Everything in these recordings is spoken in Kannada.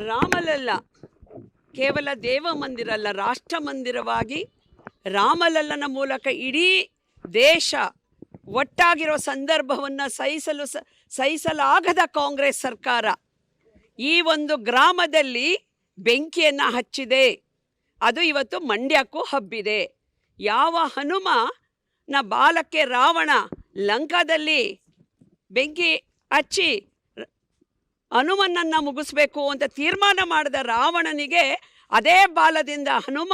ರಾಮಲಲ್ಲ ಕೇವಲ ದೇವ ಮಂದಿರ ಅಲ್ಲ, ರಾಷ್ಟ್ರ ಮಂದಿರವಾಗಿ ರಾಮಲಲ್ಲನ ಮೂಲಕ ಇಡೀ ದೇಶ ಒಟ್ಟಾಗಿರೋ ಸಂದರ್ಭವನ್ನು ಸಹಿಸಲಾಗದ ಕಾಂಗ್ರೆಸ್ ಸರ್ಕಾರ ಈ ಒಂದು ಗ್ರಾಮದಲ್ಲಿ ಬೆಂಕಿಯನ್ನು ಹಚ್ಚಿದೆ. ಅದು ಇವತ್ತು ಮಂಡ್ಯಕ್ಕೂ ಹಬ್ಬಿದೆ. ಯಾವ ಹನುಮನ ಬಾಲಕ್ಕೆ ರಾವಣ ಲಂಕಾದಲ್ಲಿ ಬೆಂಕಿ ಹಚ್ಚಿ ಹನುಮನನ್ನು ಮುಗಿಸ್ಬೇಕು ಅಂತ ತೀರ್ಮಾನ ಮಾಡಿದ ರಾವಣನಿಗೆ ಅದೇ ಬಾಲದಿಂದ ಹನುಮ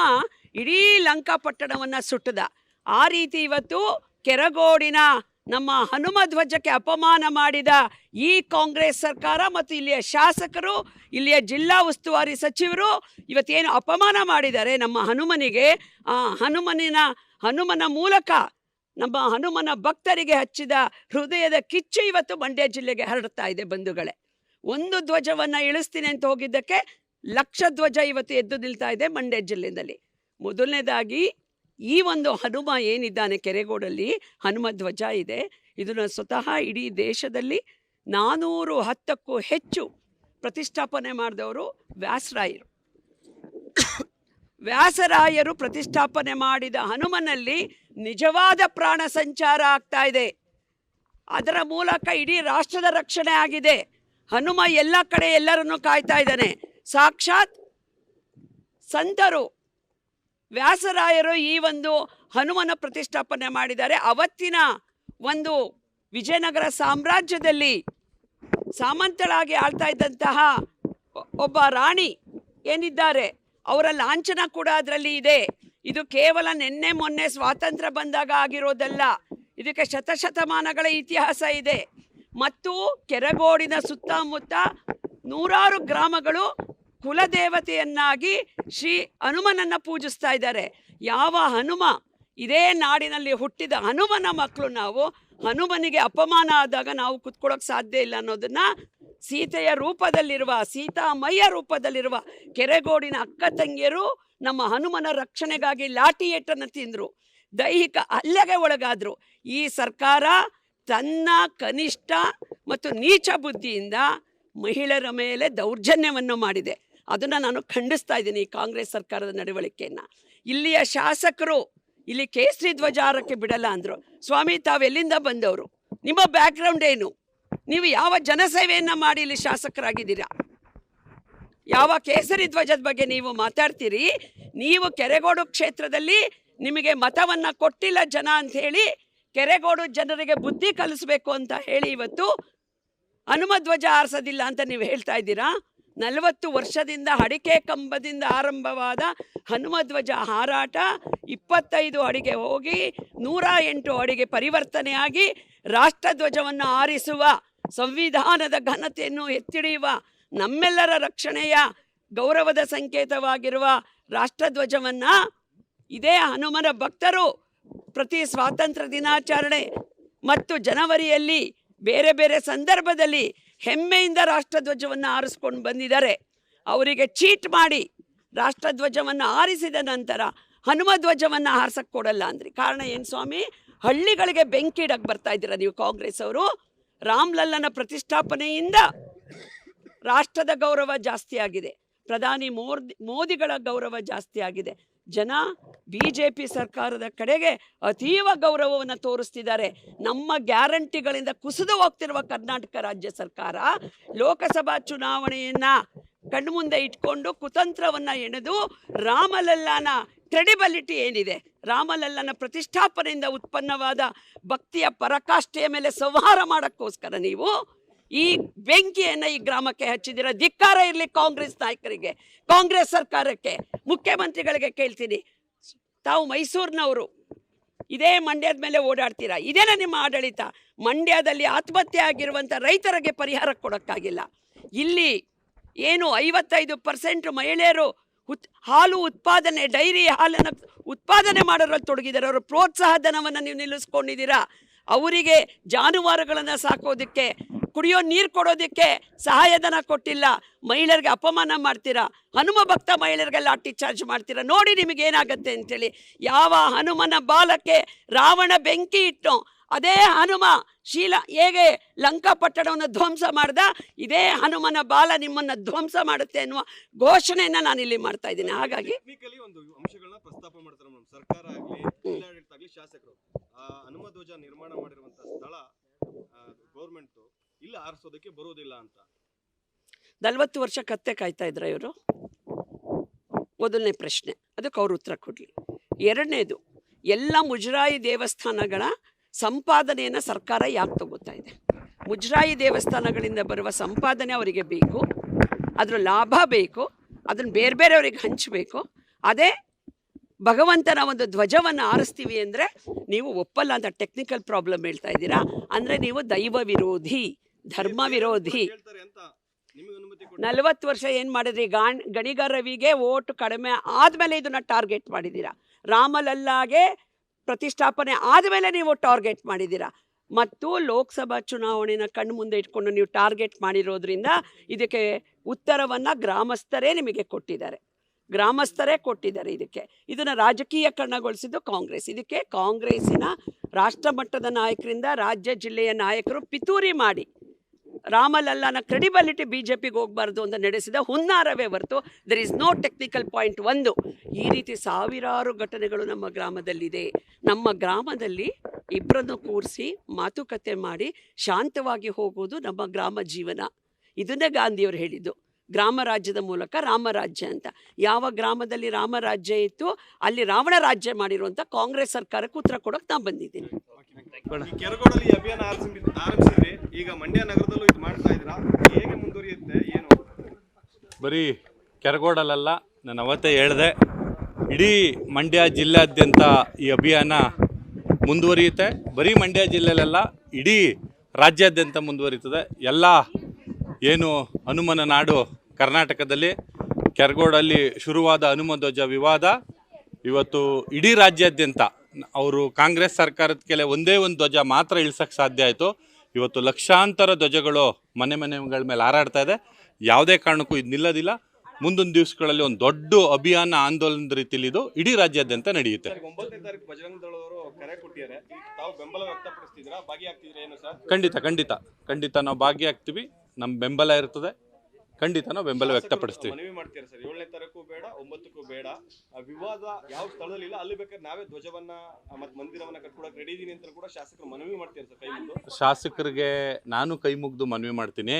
ಇಡೀ ಲಂಕಾ ಪಟ್ಟಣವನ್ನು ಸುಟ್ಟದ. ಆ ರೀತಿ ಇವತ್ತು ಕೆರಗೋಡಿನ ನಮ್ಮ ಹನುಮ ಧ್ವಜಕ್ಕೆ ಅಪಮಾನ ಮಾಡಿದ ಈ ಕಾಂಗ್ರೆಸ್ ಸರ್ಕಾರ ಮತ್ತು ಇಲ್ಲಿಯ ಶಾಸಕರು, ಇಲ್ಲಿಯ ಜಿಲ್ಲಾ ಉಸ್ತುವಾರಿ ಸಚಿವರು ಇವತ್ತೇನು ಅಪಮಾನ ಮಾಡಿದ್ದಾರೆ ನಮ್ಮ ಹನುಮನಿಗೆ, ಆ ಹನುಮನ ಮೂಲಕ ನಮ್ಮ ಹನುಮನ ಭಕ್ತರಿಗೆ ಹಚ್ಚಿದ ಹೃದಯದ ಕಿಚ್ಚು ಇವತ್ತು ಮಂಡ್ಯ ಜಿಲ್ಲೆಗೆ ಹರಡ್ತಾ ಇದೆ. ಬಂಧುಗಳೇ, ಒಂದು ಧ್ವಜವನ್ನು ಇಳಿಸ್ತೀನಿ ಅಂತ ಹೋಗಿದ್ದಕ್ಕೆ ಲಕ್ಷ ಧ್ವಜ ಇವತ್ತು ಎದ್ದು ನಿಲ್ತಾ ಇದೆ ಮಂಡ್ಯ ಜಿಲ್ಲೆಯಲ್ಲಿ. ಮೊದಲನೇದಾಗಿ ಈ ಒಂದು ಹನುಮ ಏನಿದ್ದಾನೆ ಕೆರೆಗೋಡಲ್ಲಿ ಹನುಮ ಧ್ವಜ ಇದೆ, ಇದನ್ನು ಸ್ವತಃ ಇಡೀ ದೇಶದಲ್ಲಿ 410ಕ್ಕೂ ಹೆಚ್ಚು ಪ್ರತಿಷ್ಠಾಪನೆ ಮಾಡಿದವರು ವ್ಯಾಸರಾಯರು. ವ್ಯಾಸರಾಯರು ಪ್ರತಿಷ್ಠಾಪನೆ ಮಾಡಿದ ಹನುಮನಲ್ಲಿ ನಿಜವಾದ ಪ್ರಾಣ ಸಂಚಾರ ಆಗ್ತಾ ಇದೆ. ಅದರ ಮೂಲಕ ಇಡೀ ರಾಷ್ಟ್ರದ ರಕ್ಷಣೆ ಆಗಿದೆ. ಹನುಮ ಎಲ್ಲ ಕಡೆ ಎಲ್ಲರನ್ನು ಕಾಯ್ತಾ ಇದ್ದಾನೆ. ಸಾಕ್ಷಾತ್ ಸಂತರು ವ್ಯಾಸರಾಯರು ಈ ಒಂದು ಹನುಮನ ಪ್ರತಿಷ್ಠಾಪನೆ ಮಾಡಿದ್ದಾರೆ. ಅವತ್ತಿನ ಒಂದು ವಿಜಯನಗರ ಸಾಮ್ರಾಜ್ಯದಲ್ಲಿ ಸಾಮಂತಳಾಗಿ ಆಳ್ತಾ ಇದ್ದಂತಹ ಒಬ್ಬ ರಾಣಿ ಏನಿದ್ದಾರೆ, ಅವರ ಲಾಂಛನ ಕೂಡ ಅದರಲ್ಲಿ ಇದೆ. ಇದು ಕೇವಲ ನಿನ್ನೆ ಮೊನ್ನೆ ಸ್ವಾತಂತ್ರ್ಯ ಬಂದಾಗ ಆಗಿರೋದಲ್ಲ, ಇದಕ್ಕೆ ಶತಶತಮಾನಗಳ ಇತಿಹಾಸ ಇದೆ. ಮತ್ತು ಕೆರಗೋಡಿನ ಸುತ್ತಮುತ್ತ 100 ಗ್ರಾಮಗಳು ಕುಲದೇವತೆಯನ್ನಾಗಿ ಶ್ರೀ ಹನುಮನನ್ನು ಪೂಜಿಸ್ತಾ ಇದ್ದಾರೆ. ಯಾವ ಹನುಮ, ಇದೇ ನಾಡಿನಲ್ಲಿ ಹುಟ್ಟಿದ ಹನುಮನ ಮಕ್ಕಳು ನಾವು. ಹನುಮನಿಗೆ ಅಪಮಾನ ಆದಾಗ ನಾವು ಕುತ್ಕೊಳ್ಳೋಕೆ ಸಾಧ್ಯ ಇಲ್ಲ ಅನ್ನೋದನ್ನು ಸೀತೆಯ ರೂಪದಲ್ಲಿರುವ, ಸೀತಾಮಯ್ಯ ರೂಪದಲ್ಲಿರುವ ಕೆರೆಗೋಡಿನ ಅಕ್ಕ ತಂಗಿಯರು ನಮ್ಮ ಹನುಮನ ರಕ್ಷಣೆಗಾಗಿ ಲಾಠಿ ಏಟನ್ನು ತಿಂದರು, ದೈಹಿಕ ಹಲ್ಲೆಗೆ ಒಳಗಾದರು. ಈ ಸರ್ಕಾರ ತನ್ನ ಕನಿಷ್ಠ ಮತ್ತು ನೀಚ ಬುದ್ಧಿಯಿಂದ ಮಹಿಳೆಯರ ಮೇಲೆ ದೌರ್ಜನ್ಯವನ್ನು ಮಾಡಿದೆ. ಅದನ್ನು ನಾನು ಖಂಡಿಸ್ತಾ ಇದ್ದೀನಿ ಈ ಕಾಂಗ್ರೆಸ್ ಸರ್ಕಾರದ ನಡವಳಿಕೆಯನ್ನು. ಇಲ್ಲಿಯ ಶಾಸಕರು ಇಲ್ಲಿ ಕೇಸರಿ ಧ್ವಜ ಹಾರಕ್ಕೆ ಬಿಡಲ್ಲ ಅಂದರು. ಸ್ವಾಮಿ, ತಾವೆಲ್ಲಿಂದ ಬಂದವರು? ನಿಮ್ಮ ಬ್ಯಾಕ್ಗ್ರೌಂಡ್ ಏನು? ನೀವು ಯಾವ ಜನಸೇವೆಯನ್ನು ಮಾಡಿ ಇಲ್ಲಿ ಶಾಸಕರಾಗಿದ್ದೀರಾ? ಯಾವ ಕೇಸರಿ ಧ್ವಜದ ಬಗ್ಗೆ ನೀವು ಮಾತಾಡ್ತೀರಿ? ನೀವು ಕೆರೆಗೋಡು ಕ್ಷೇತ್ರದಲ್ಲಿ ನಿಮಗೆ ಮತವನ್ನು ಕೊಟ್ಟಿಲ್ಲ ಜನ ಅಂಥೇಳಿ ಕೆರೆಗೋಡು ಜನರಿಗೆ ಬುದ್ಧಿ ಕಲಿಸ್ಬೇಕು ಅಂತ ಹೇಳಿ ಇವತ್ತು ಹನುಮ ಧ್ವಜ ಹಾರಿಸೋದಿಲ್ಲ ಅಂತ ನೀವು ಹೇಳ್ತಾ ಇದ್ದೀರಾ. 40 ವರ್ಷದಿಂದ ಅಡಿಕೆ ಕಂಬದಿಂದ ಆರಂಭವಾದ ಹನುಮ ಧ್ವಜ ಹಾರಾಟ 25 ಅಡಿಗೆ ಹೋಗಿ 108 ಅಡಿಗೆ ಪರಿವರ್ತನೆಯಾಗಿ ರಾಷ್ಟ್ರಧ್ವಜವನ್ನು ಹಾರಿಸುವ, ಸಂವಿಧಾನದ ಘನತೆಯನ್ನು ಎತ್ತಿಡಿಯುವ, ನಮ್ಮೆಲ್ಲರ ರಕ್ಷಣೆಯ ಗೌರವದ ಸಂಕೇತವಾಗಿರುವ ರಾಷ್ಟ್ರಧ್ವಜವನ್ನು ಇದೇ ಹನುಮನ ಭಕ್ತರು ಪ್ರತಿ ಸ್ವಾತಂತ್ರ್ಯ ದಿನಾಚರಣೆ ಮತ್ತು ಜನವರಿಯಲ್ಲಿ ಬೇರೆ ಬೇರೆ ಸಂದರ್ಭದಲ್ಲಿ ಹೆಮ್ಮೆಯಿಂದ ರಾಷ್ಟ್ರಧ್ವಜವನ್ನು ಹಾರಿಸ್ಕೊಂಡು ಬಂದಿದ್ದಾರೆ. ಅವರಿಗೆ ಚೀಟ್ ಮಾಡಿ ರಾಷ್ಟ್ರಧ್ವಜವನ್ನು ಹಾರಿಸಿದ ನಂತರ ಹನುಮ ಧ್ವಜವನ್ನು ಹಾರಿಸಕ್ಕೆ ಕೊಡಲ್ಲ ಅಂದ್ರಿ. ಕಾರಣ ಏನು ಸ್ವಾಮಿ? ಹಳ್ಳಿಗಳಿಗೆ ಬೆಂಕಿ ಇಡಕ್ಕೆ ಬರ್ತಾ ಇದ್ದೀರಾ ನೀವು ಕಾಂಗ್ರೆಸ್ ಅವರು. ರಾಮ್ಲಲ್ಲನ ಪ್ರತಿಷ್ಠಾಪನೆಯಿಂದ ರಾಷ್ಟ್ರದ ಗೌರವ ಜಾಸ್ತಿ ಆಗಿದೆ, ಪ್ರಧಾನಿ ಮೋದಿಗಳ ಗೌರವ ಜಾಸ್ತಿ ಆಗಿದೆ. ಜನ BJP ಸರ್ಕಾರದ ಕಡೆಗೆ ಅತೀವ ಗೌರವವನ್ನು ತೋರಿಸ್ತಿದ್ದಾರೆ. ನಮ್ಮ ಗ್ಯಾರಂಟಿಗಳಿಂದ ಕುಸಿದು ಹೋಗ್ತಿರುವ ಕರ್ನಾಟಕ ರಾಜ್ಯ ಸರ್ಕಾರ ಲೋಕಸಭಾ ಚುನಾವಣೆಯನ್ನು ಕಣ್ಮುಂದೆ ಇಟ್ಕೊಂಡು ಕುತಂತ್ರವನ್ನು ಎಣೆದು ರಾಮಲಲ್ಲನ ಕ್ರೆಡಿಬಿಲಿಟಿ ಏನಿದೆ, ರಾಮಲಲ್ಲನ ಪ್ರತಿಷ್ಠಾಪನೆಯಿಂದ ಉತ್ಪನ್ನವಾದ ಭಕ್ತಿಯ ಪರಾಕಾಷ್ಠೆಯ ಮೇಲೆ ಸಂಹಾರ ಮಾಡೋಕ್ಕೋಸ್ಕರ ನೀವು ಈ ಬೆಂಕಿಯನ್ನು ಈ ಗ್ರಾಮಕ್ಕೆ ಹಚ್ಚಿದ್ದೀರ. ಧಿಕ್ಕಾರ ಇರಲಿ ಕಾಂಗ್ರೆಸ್ ನಾಯಕರಿಗೆ, ಕಾಂಗ್ರೆಸ್ ಸರ್ಕಾರಕ್ಕೆ, ಮುಖ್ಯಮಂತ್ರಿಗಳಿಗೆ ಕೇಳ್ತೀನಿ. ತಾವು ಮೈಸೂರಿನವರು, ಇದೇ ಮಂಡ್ಯದ ಮೇಲೆ ಓಡಾಡ್ತೀರಾ. ಇದೇನ ನಿಮ್ಮ ಆಡಳಿತ? ಮಂಡ್ಯದಲ್ಲಿ ಆತ್ಮಹತ್ಯೆ ಆಗಿರುವಂಥ ರೈತರಿಗೆ ಪರಿಹಾರ ಕೊಡೋಕ್ಕಾಗಿಲ್ಲ. ಇಲ್ಲಿ ಏನು 55% ಮಹಿಳೆಯರು ಹಾಲು ಉತ್ಪಾದನೆ, ಡೈರಿ ಹಾಲನ್ನು ಉತ್ಪಾದನೆ ಮಾಡೋರಲ್ಲಿ ತೊಡಗಿದ್ದಾರೆ. ಅವರು ಪ್ರೋತ್ಸಾಹ ಧನವನ್ನು ನೀವು ನಿಲ್ಲಿಸ್ಕೊಂಡಿದ್ದೀರಾ. ಅವರಿಗೆ ಜಾನುವಾರುಗಳನ್ನು ಸಾಕೋದಕ್ಕೆ, ಕುಡಿಯೋ ನೀರು ಕೊಡೋದಕ್ಕೆ ಸಹಾಯಧನ ಕೊಟ್ಟಿಲ್ಲ. ಮಹಿಳೆಯರಿಗೆ ಅಪಮಾನ ಮಾಡ್ತೀರಾ. ಹನುಮ ಭಕ್ತ ಮಹಿಳೆಯರಿಗೆ ಲಾಠಿ ಚಾರ್ಜ್ ಮಾಡ್ತೀರಾ. ನೋಡಿ ನಿಮಗೇನಾಗತ್ತೆ ಅಂಥೇಳಿ. ಯಾವ ಹನುಮನ ಬಾಲಕ್ಕೆ ರಾವಣ ಬೆಂಕಿ ಇಟ್ಟು ಅದೇ ಹನುಮ ಹೇಗೆ ಲಂಕಾಪಟ್ಟಣವನ್ನು ಧ್ವಂಸ ಮಾಡ್ದ, ಇದೇ ಹನುಮನ ಬಾಲ ನಿಮ್ಮನ್ನ ಧ್ವಂಸ ಮಾಡುತ್ತೆ ಅನ್ನುವ ಘೋಷಣೆಯನ್ನ ನಾನು ಇಲ್ಲಿ ಮಾಡ್ತಾ ಇದ್ದೀನಿ. ಹಾಗಾಗಿ ಒಂದು ಅಂಶಗಳನ್ನ ಪ್ರಸ್ತಾಪ ಮಾಡ್ತಾರೆ ಮೇಡಮ್, ಸರ್ಕಾರ ಆಗಲಿ ಜಿಲ್ಲಾಡಳಿತ ಆಗಲಿ ಶಾಸಕರು ಹನುಮ ಧ್ವಜ ನಿರ್ಮಾಣ ಮಾಡಿರುವಂತಹ ಸ್ಥಳ ಗೌರ್ಮೆಂಟ್ ಇಲ್ಲ ಆರಿಸೋದಕ್ಕೆ ಬರುವುದಿಲ್ಲ ಅಂತ. 40 ವರ್ಷ ಕತ್ತೆ ಕಾಯ್ತಾ ಇದ್ರ ಇವರು? ಮೊದಲನೇ ಪ್ರಶ್ನೆ, ಅದಕ್ಕೆ ಅವ್ರು ಉತ್ತರ ಕೊಡ್ಲಿ. ಎರಡನೇದು, ಎಲ್ಲ ಮುಜರಾಯಿ ದೇವಸ್ಥಾನಗಳ ಸಂಪಾದನೆಯನ್ನು ಸರ್ಕಾರ ಯಾಕೆ ತಗೋತಾ ಇದೆ? ಮುಜರಾಯಿ ದೇವಸ್ಥಾನಗಳಿಂದ ಬರುವ ಸಂಪಾದನೆ ಅವರಿಗೆ ಬೇಕು, ಅದರ ಲಾಭ ಬೇಕು, ಅದನ್ನು ಬೇರೆ ಬೇರೆಯವರಿಗೆ ಹಂಚಬೇಕು. ಅದೇ ಭಗವಂತನ ಒಂದು ಧ್ವಜವನ್ನು ಆರಿಸ್ತೀವಿ ಅಂದರೆ ನೀವು ಒಪ್ಪಲ್ಲ ಅಂತ ಟೆಕ್ನಿಕಲ್ ಪ್ರಾಬ್ಲಮ್ ಹೇಳ್ತಾ ಇದ್ದೀರಾ. ಅಂದರೆ ನೀವು ದೈವ ವಿರೋಧಿ, ಧರ್ಮ ವಿರೋಧಿ. 40 ವರ್ಷ ಏನು ಮಾಡಿದ್ರಿ? ಗಣಿಗ ರವಿಗೆ ಓಟು ಕಡಿಮೆ ಆದಮೇಲೆ ಇದನ್ನು ಟಾರ್ಗೆಟ್ ಮಾಡಿದ್ದೀರಾ. ರಾಮಲಲ್ಲಾಗೆ ಪ್ರತಿಷ್ಠಾಪನೆ ಆದಮೇಲೆ ನೀವು ಟಾರ್ಗೆಟ್ ಮಾಡಿದ್ದೀರಾ. ಮತ್ತು ಲೋಕಸಭಾ ಚುನಾವಣೆನ ಕಣ್ಣು ಮುಂದೆ ಇಟ್ಕೊಂಡು ನೀವು ಟಾರ್ಗೆಟ್ ಮಾಡಿರೋದ್ರಿಂದ ಇದಕ್ಕೆ ಉತ್ತರವನ್ನು ಗ್ರಾಮಸ್ಥರೇ ನಿಮಗೆ ಕೊಟ್ಟಿದ್ದಾರೆ. ಇದನ್ನು ರಾಜಕೀಯಕರಣಗೊಳಿಸಿದ್ದು ಕಾಂಗ್ರೆಸ್. ಇದಕ್ಕೆ ಕಾಂಗ್ರೆಸ್ಸಿನ ರಾಷ್ಟ್ರ ಮಟ್ಟದ ನಾಯಕರಿಂದ ರಾಜ್ಯ ಜಿಲ್ಲೆಯ ನಾಯಕರು ಪಿತೂರಿ ಮಾಡಿ ರಾಮಲಲ್ಲಾನ ಕ್ರೆಡಿಬಿಲಿಟಿ BJPಗೆ ಹೋಗಬಾರ್ದು ಅಂತ ನಡೆಸಿದ ಹುನ್ನಾರವೇ ಹೊರತು there is no technical point. ಒಂದು, ಈ ರೀತಿ ಸಾವಿರಾರು ಘಟನೆಗಳು ನಮ್ಮ ಗ್ರಾಮದಲ್ಲಿದೆ. ನಮ್ಮ ಗ್ರಾಮದಲ್ಲಿ ಇಬ್ಬರನ್ನು ಕೂರಿಸಿ ಮಾತುಕತೆ ಮಾಡಿ ಶಾಂತವಾಗಿ ಹೋಗುವುದು ನಮ್ಮ ಗ್ರಾಮ ಜೀವನ. ಇದನ್ನೇ ಗಾಂಧಿಯವರು ಹೇಳಿದ್ದು, ಗ್ರಾಮ ರಾಜ್ಯದ ಮೂಲಕ ರಾಮರಾಜ್ಯ ಅಂತ. ಯಾವ ಗ್ರಾಮದಲ್ಲಿ ರಾಮರಾಜ್ಯ ಇತ್ತು ಅಲ್ಲಿ ರಾವಣ ರಾಜ್ಯ ಮಾಡಿರುವಂಥ ಕಾಂಗ್ರೆಸ್ ಸರ್ಕಾರಕ್ಕೆ ಉತ್ತರ ಕೊಡೋಕೆ ನಾನು ಬಂದಿದ್ದೀನಿ. ಕೆರಗೋಡಲ್ಲಿ ಅಭಿಯಾನ ಆರಂಭಿಸಿದ್ರಿ, ಈಗ ಮಂಡ್ಯ ನಗರದಲ್ಲೂ ಇದು ಮಾಡ್ತಾ ಇದ್ದೀರಾ, ಹೇಗೆ ಮುಂದುವರಿಯುತ್ತೆ ಏನು? ಬರೀ ಕೆರಗೋಡಲ್ಲ, ನಾನು ಅವತ್ತೇ ಹೇಳಿದೆ, ಇಡೀ ಮಂಡ್ಯ ಜಿಲ್ಲೆಯಾದ್ಯಂತ ಈ ಅಭಿಯಾನ ಮುಂದುವರಿಯುತ್ತೆ. ಬರೀ ಮಂಡ್ಯ ಜಿಲ್ಲೆಯಲ್ಲ, ಇಡೀ ರಾಜ್ಯಾದ್ಯಂತ ಮುಂದುವರಿಯುತ್ತದೆ. ಎಲ್ಲ ಏನು ಹನುಮನ ನಾಡು ಕರ್ನಾಟಕದಲ್ಲಿ ಕೆರಗೋಡಲ್ಲಿ ಶುರುವಾದ ಹನುಮ ಧ್ವಜ ವಿವಾದ ಇವತ್ತು ಇಡೀ ರಾಜ್ಯಾದ್ಯಂತ, ಅವರು ಕಾಂಗ್ರೆಸ್ ಸರ್ಕಾರದ ಕೆಲ ಒಂದೇ ಒಂದು ಧ್ವಜ ಮಾತ್ರ ಇಳಿಸೋಕ್ಕೆ ಸಾಧ್ಯ ಆಯಿತು. ಇವತ್ತು ಲಕ್ಷಾಂತರ ಧ್ವಜಗಳು ಮನೆಗಳ ಮೇಲೆ ಹಾರಾಡ್ತಾ ಇದೆ. ಯಾವುದೇ ಕಾರಣಕ್ಕೂ ಇದು ನಿಲ್ಲೋದಿಲ್ಲ. ಮುಂದಿನ ದಿವಸಗಳಲ್ಲಿ ಒಂದು ದೊಡ್ಡ ಅಭಿಯಾನ ಆಂದೋಲನದ ರೀತಿಯಲ್ಲಿ ಇದು ಇಡೀ ರಾಜ್ಯಾದ್ಯಂತ ನಡೆಯುತ್ತೆ. 9ನೇ ತಾರೀಕು ಬಜರಂಗ ದಳದವರು ಕರೆ ಕೊಟ್ಟಿದ್ದಾರೆ, ತಾವು ಬೆಂಬಲ ವ್ಯಕ್ತಪಡಿಸ್ತಿದ್ದೀರಾ, ಭಾಗಿಯಾಗ್ತಿದ್ದೀರಾ ಏನು ಸರ್? ಖಂಡಿತ ನಾವು ಭಾಗಿಯಾಗ್ತೀವಿ. ನಮ್ಮ ಬೆಂಬಲ ಇರ್ತದೆ, ಖಂಡಿತ ನಾವು ಬೆಂಬಲ ವ್ಯಕ್ತಪಡಿಸ್ತೀವಿ. ಮನವಿ ಮಾಡ್ತೀರಾ ಸರ್? 7ನೇ ತಾರೀಕು ಬೇಡ, 9ಕ್ಕೂ ಬೇಡ, ವಿವಾದ ಯಾವ ಸ್ಥಳದಲ್ಲಿ ಇಲ್ಲ ಅಲ್ಲಿ ಬೇಕಾದ್ರೆ ನಾವೇ ಧ್ವಜವನ್ನ ಮತ್ತು ಮಂದಿರವನ್ನ ಕಟ್ಕೊಡಕ್ಕೆ ರೆಡಿ ಇದೀನಿ ಅಂತ ಕೂಡ ಶಾಸಕರು ಮನವಿ ಮಾಡ್ತೀರಾ ಸರ್? ಕೈ ಮುಗಿದು ಶಾಸಕರಿಗೆ ನಾನು ಕೈ ಮುಗಿದು ಮನವಿ ಮಾಡ್ತೀನಿ.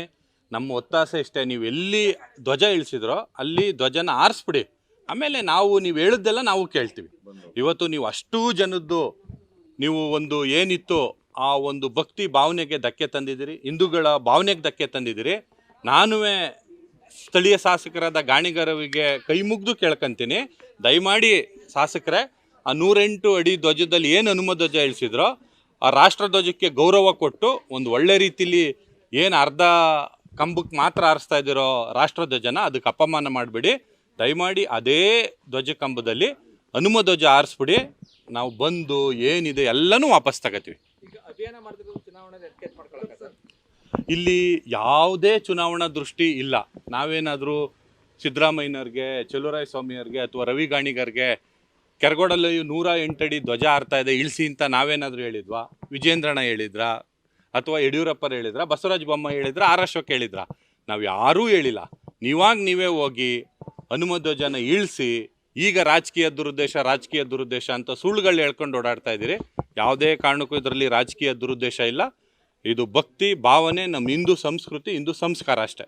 ನಮ್ಮ ಒತ್ತಾಸೆ ಇಷ್ಟೇ, ನೀವು ಎಲ್ಲಿ ಧ್ವಜ ಇಳಿಸಿದ್ರೋ ಅಲ್ಲಿ ಧ್ವಜನ ಆರಿಸ್ಬಿಡಿ. ಆಮೇಲೆ ನೀವು ಹೇಳಿದ್ದೆಲ್ಲ ನಾವು ಕೇಳ್ತೀವಿ. ಇವತ್ತು ನೀವು ಅಷ್ಟೂ ಜನದ್ದು ನೀವು ಒಂದು ಏನಿತ್ತು ಆ ಒಂದು ಭಕ್ತಿ ಭಾವನೆಗೆ ಧಕ್ಕೆ ತಂದಿದ್ದೀರಿ, ಹಿಂದೂಗಳ ಭಾವನೆಗೆ ಧಕ್ಕೆ ತಂದಿದ್ದೀರಿ. ನಾನು ಸ್ಥಳೀಯ ಶಾಸಕರಾದ ಗಾಣಿಗರವಿಗೆ ಕೈ ಮುಗಿದು ಕೇಳ್ಕೊಂತೀನಿ, ದಯಮಾಡಿ ಶಾಸಕರೇ, ಆ 108 ಅಡಿ ಧ್ವಜದಲ್ಲಿ ಏನು ಹನುಮ ಧ್ವಜ ಇಳಿಸಿದ್ರೋ ಆ ರಾಷ್ಟ್ರ ಧ್ವಜಕ್ಕೆ ಗೌರವ ಕೊಟ್ಟು ಒಂದು ಒಳ್ಳೆ ರೀತಿಲಿ ಏನು ಅರ್ಧ ಕಂಬಕ್ಕೆ ಮಾತ್ರ ಆರಿಸ್ತಾ ಇದ್ದೀರೋ ರಾಷ್ಟ್ರ ಧ್ವಜನ ಅದಕ್ಕೆ ಅಪಮಾನ ಮಾಡಬೇಡಿ. ದಯಮಾಡಿ ಅದೇ ಧ್ವಜ ಕಂಬದಲ್ಲಿ ಹನುಮ ಧ್ವಜ ಆರಿಸ್ಬಿಡಿ. ನಾವು ಬಂದು ಏನಿದೆ ಎಲ್ಲನೂ ವಾಪಸ್ ತಗೋತೀವಿ. ಇಲ್ಲಿ ಯಾವುದೇ ಚುನಾವಣಾ ದೃಷ್ಟಿ ಇಲ್ಲ. ನಾವೇನಾದರೂ ಸಿದ್ದರಾಮಯ್ಯನವ್ರಿಗೆ, ಚೆಲುವರಾಯ ಸ್ವಾಮಿಯವ್ರಿಗೆ ಅಥವಾ ರವಿ ಗಾಣಿಗರ್ಗೆ ಕೆರಗೋಡಲ್ಲಿ 108 ಅಡಿ ಧ್ವಜ ಆರ್ತಾ ಇದೆ ಇಳಿಸಿ ಅಂತ ನಾವೇನಾದರೂ ಹೇಳಿದ್ವಾ? ವಿಜೇಂದ್ರಣ್ಣ ಹೇಳಿದ್ರಾ? ಅಥವಾ ಯಡಿಯೂರಪ್ಪರು ಹೇಳಿದ್ರಾ? ಬಸವರಾಜ ಬೊಮ್ಮಾಯಿ ಹೇಳಿದ್ರಾ? ಆರ್ ಅಶೋಕ್ ಹೇಳಿದ್ರಾ? ನಾವು ಯಾರೂ ಹೇಳಿಲ್ಲ. ನೀವೇ ಹೋಗಿ ಹನುಮ ಧ್ವಜನ ಇಳಿಸಿ ಈಗ ರಾಜಕೀಯ ದುರುದ್ದೇಶ ಅಂತ ಸುಳ್ಳುಗಳು ಹೇಳ್ಕೊಂಡು ಓಡಾಡ್ತಾ ಇದ್ದೀರಿ. ಯಾವುದೇ ಕಾರಣಕ್ಕೂ ಇದರಲ್ಲಿ ರಾಜಕೀಯ ದುರುದ್ದೇಶ ಇಲ್ಲ. ಇದು ಭಕ್ತಿ ಭಾವನೆ, ನಮ್ಮ ಹಿಂದೂ ಸಂಸ್ಕೃತಿ, ಹಿಂದೂ ಸಂಸ್ಕಾರ ಅಷ್ಟೇ.